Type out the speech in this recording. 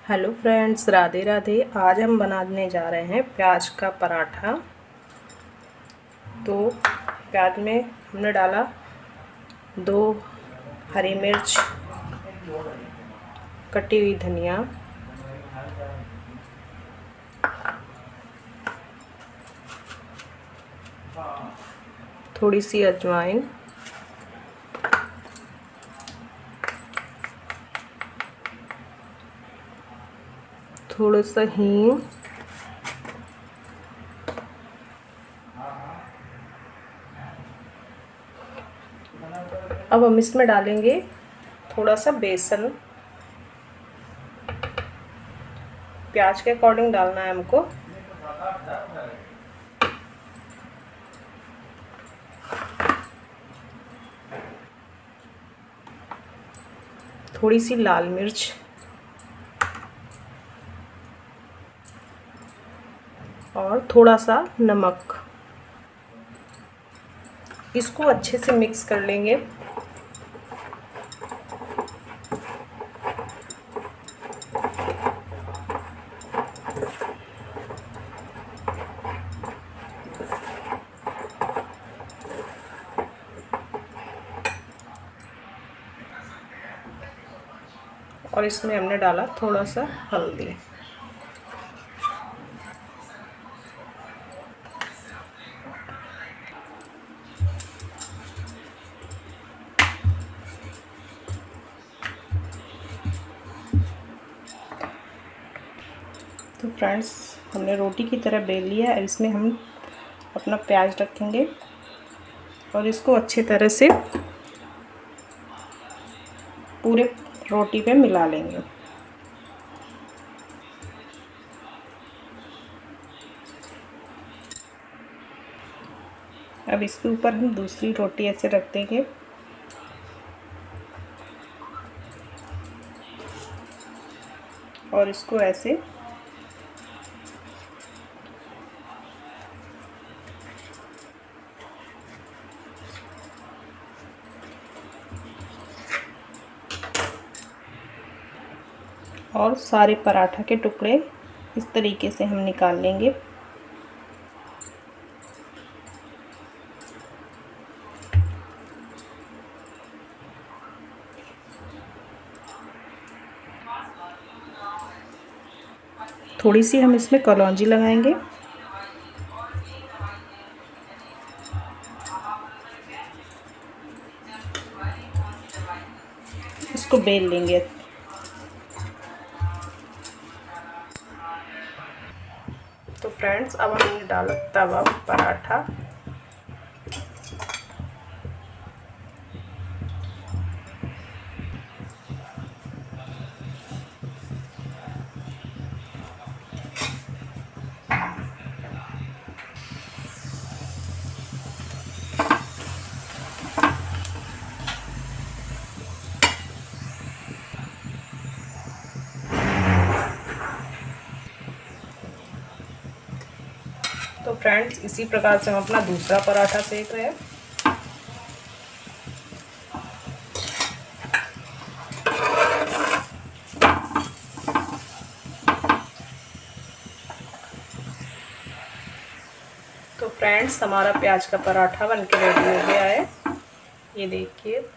Hello friends, Radhe Radhe. आज हम बनाने जा रहे हैं प्याज का पराठा। तो प्याज में हमने डाला 2 हरी मिर्च, कटी हुई धनिया, थोड़ी सी अजवाइन, थोड़ा सा हींग, अब हम इसमें डालेंगे थोड़ा सा बेसन। प्याज के अकॉर्डिंग डालना है हमको। थोड़ी सी लाल मिर्च और थोड़ा सा नमक। इसको अच्छे से मिक्स कर लेंगे। और इसमें हमने डाला थोड़ा सा हल्दी। तो फ्रेंड्स, हमने रोटी की तरह बेल लिया है। इसमें हम अपना प्याज रखेंगे और इसको अच्छी तरह से पूरे रोटी पे मिला लेंगे। अब इसके ऊपर हम दूसरी रोटी ऐसे रख देंगे और इसको ऐसे और सारे पराठा के टुकड़े इस तरीके से हम निकाल लेंगे। थोड़ी सी हम इसमें कलौंजी लगाएंगे। इसको बेल लेंगे। तो फ्रेंड्स, अब हमने डाला तवा पराठा। तो फ्रेंड्स, इसी प्रकार से हम अपना दूसरा पराठा सेक रहे हैं। तो फ्रेंड्स, हमारा प्याज का पराठा बनके रेडी हो गया है। ये देखिए।